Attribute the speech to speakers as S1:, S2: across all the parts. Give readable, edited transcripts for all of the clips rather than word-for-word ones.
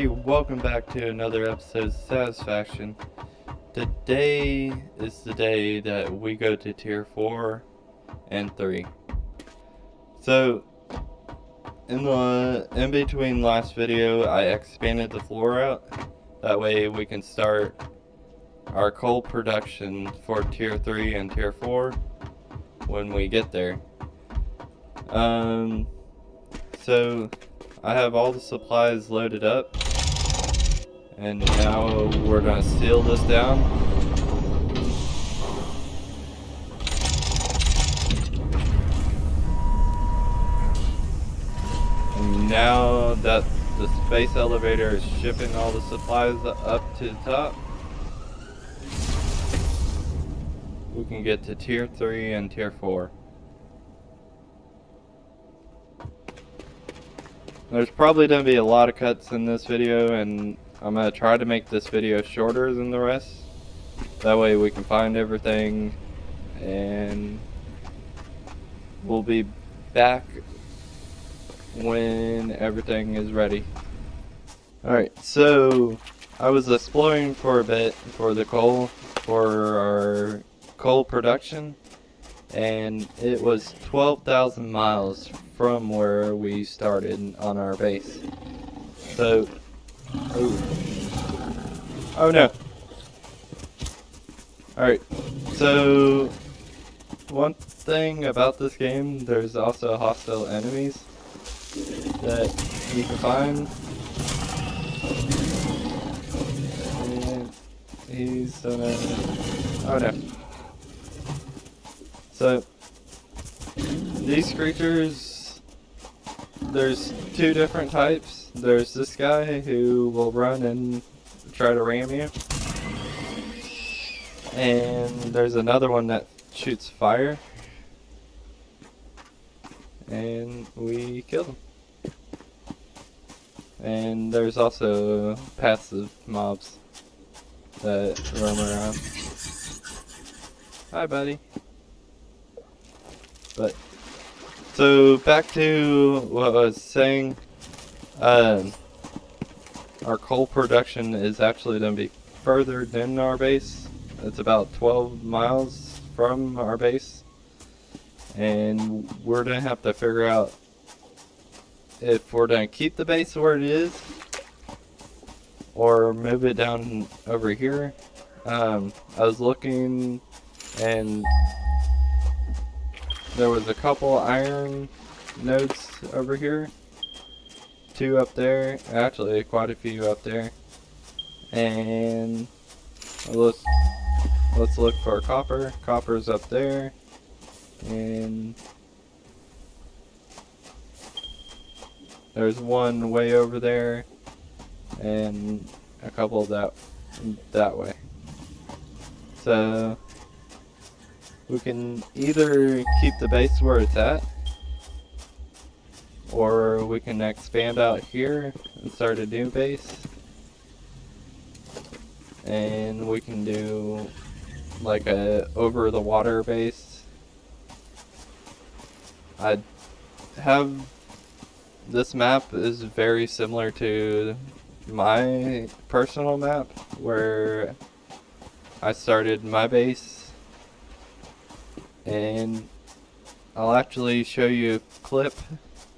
S1: everybody, welcome back to another episode of Satisfaction. Today is the day that we go to tier 4 and 3. So, in between last video, I expanded the floor out. That way we can start our coal production for tier 3 and tier 4 when we get there. So I have all the supplies loaded up, and now we're gonna seal this down. And now that the space elevator is shipping all the supplies up to the top, we can get to tier 3 and tier 4. There's probably going to be a lot of cuts in this video, and I'm going to try to make this video shorter than the rest. That way we can find everything, and we'll be back when everything is ready. Alright, so I was exploring for a bit for the coal, for our coal production, and it was 12,000 miles from where we started on our base. So, oh no. Alright, so one thing about this game, there's also hostile enemies that you can find. And he's gonna, oh no. So, these creatures, there's two different types. There's this guy who will run and try to ram you. And there's another one that shoots fire. And we kill them. And there's also passive mobs that roam around. Hi, buddy. But, so back to what I was saying, our coal production is actually going to be further than our base. It's about 12 miles from our base, and we're going to have to figure out if we're going to keep the base where it is or move it down over here. I was looking, and there was a couple iron nodes over here, two up there, actually quite a few up there, and let's look for copper. Copper's up there, and there's one way over there, and a couple that way. So we can either keep the base where it's at, or we can expand out here and start a new base. And we can do like a over the water base. This map is very similar to my personal map where I started my base. And I'll actually show you a clip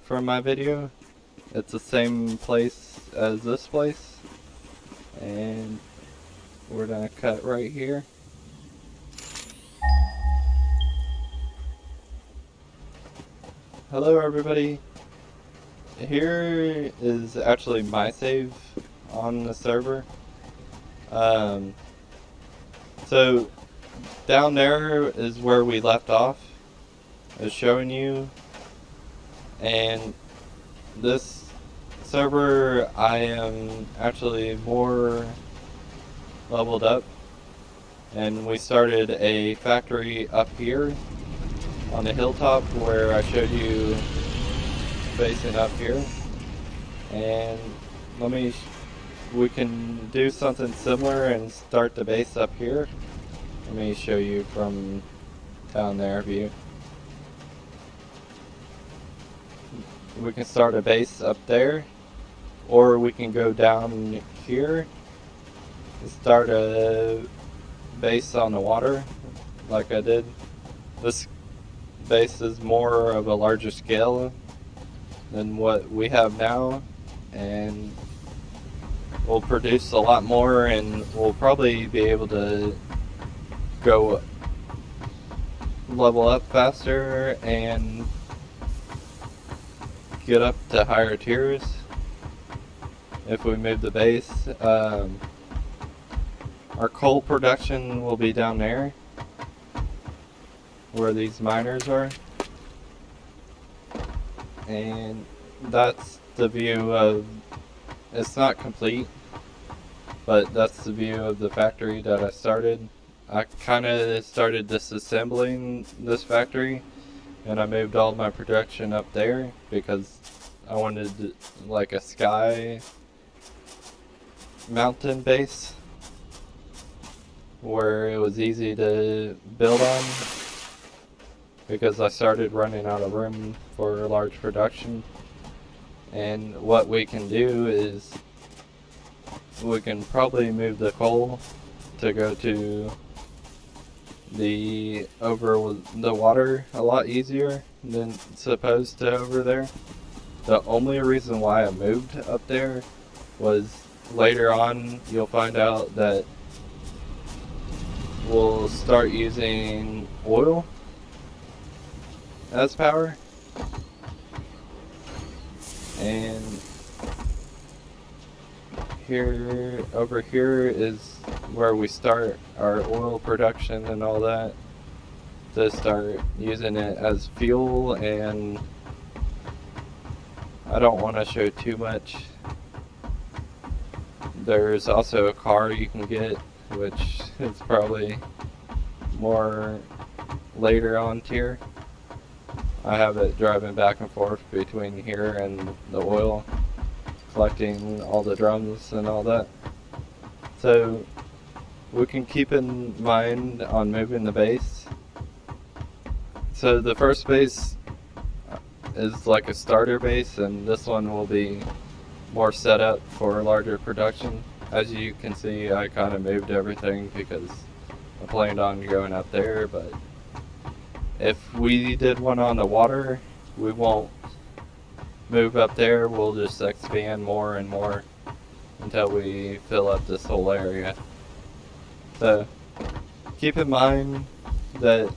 S1: from my video. It's the same place as this place, and we're gonna cut right here. Hello everybody. Here is actually my save on the server. So down there is where we left off, is showing you, and this server I am actually more leveled up, and we started a factory up here on the hilltop where I showed you facing up here, and we can do something similar and start the base up here. Let me show you from down there view. We can start a base up there, or we can go down here and start a base on the water like I did. This base is more of a larger scale than what we have now, and we'll produce a lot more, and we'll probably be able to go level up faster and get up to higher tiers if we move the base. Our coal production will be down there where these miners are, and that's the view of, it's not complete, but that's the view of the factory that I started. I kind of started disassembling this factory, and I moved all my production up there because I wanted like a sky mountain base where it was easy to build on, because I started running out of room for large production. And what we can do is we can probably move the coal to go to the over the water a lot easier than supposed to over there. The only reason why I moved up there was later on you'll find out that we'll start using oil as power, and here, over here is where we start our oil production and all that, to start using it as fuel. And I don't want to show too much. There's also a car you can get, which is probably more later on tier. I have it driving back and forth between here and the oil, collecting all the drums and all that. So we can keep in mind on moving the base. So the first base is like a starter base, and this one will be more set up for larger production. As you can see, I kind of moved everything because I planned on going up there, but if we did one on the water, we won't move up there. We'll just expand more and more until we fill up this whole area. So keep in mind that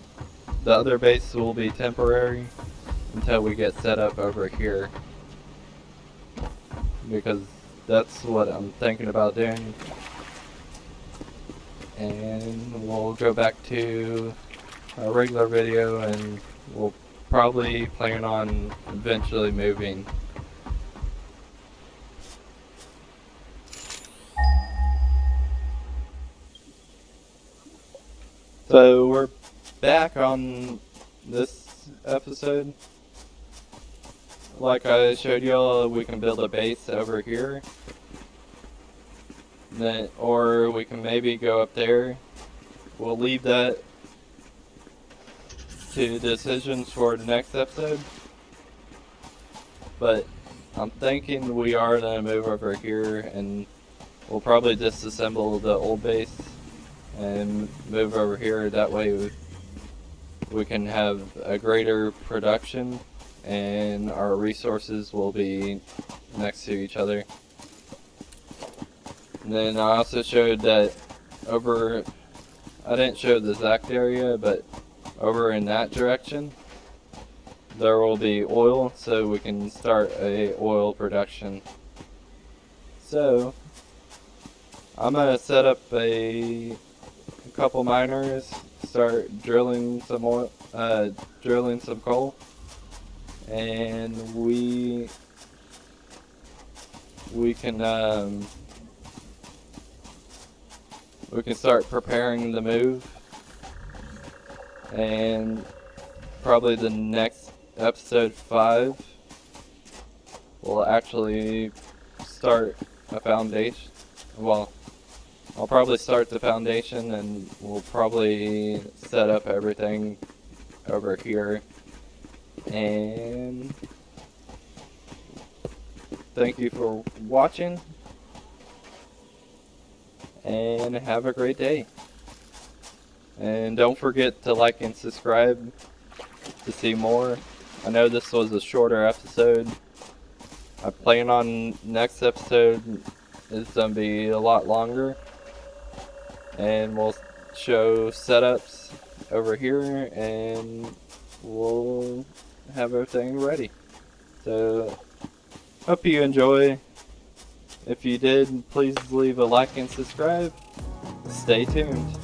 S1: the other base will be temporary until we get set up over here, because that's what I'm thinking about doing. And we'll go back to a regular video, and we'll probably plan on eventually moving. So we're back on this episode. Like I showed y'all, we can build a base over here, then, or we can maybe go up there. We'll leave that to decisions for the next episode, but I'm thinking we are going to move over here, and we'll probably disassemble the old base and move over here. That way we can have a greater production and our resources will be next to each other. And then I also showed that over, I didn't show the exact area, but over in that direction there will be oil, so we can start a oil production. So I'm gonna set up a couple miners, start drilling some oil, drilling some coal, and we can start preparing the move. And probably the next episode 5 will actually start a foundation. Well, I'll probably start the foundation, and we'll probably set up everything over here, and thank you for watching, and have a great day. And don't forget to like and subscribe to see more. I know this was a shorter episode. I plan on next episode is going to be a lot longer. And we'll show setups over here and we'll have everything ready. So, hope you enjoy. If you did, please leave a like and subscribe. Stay tuned.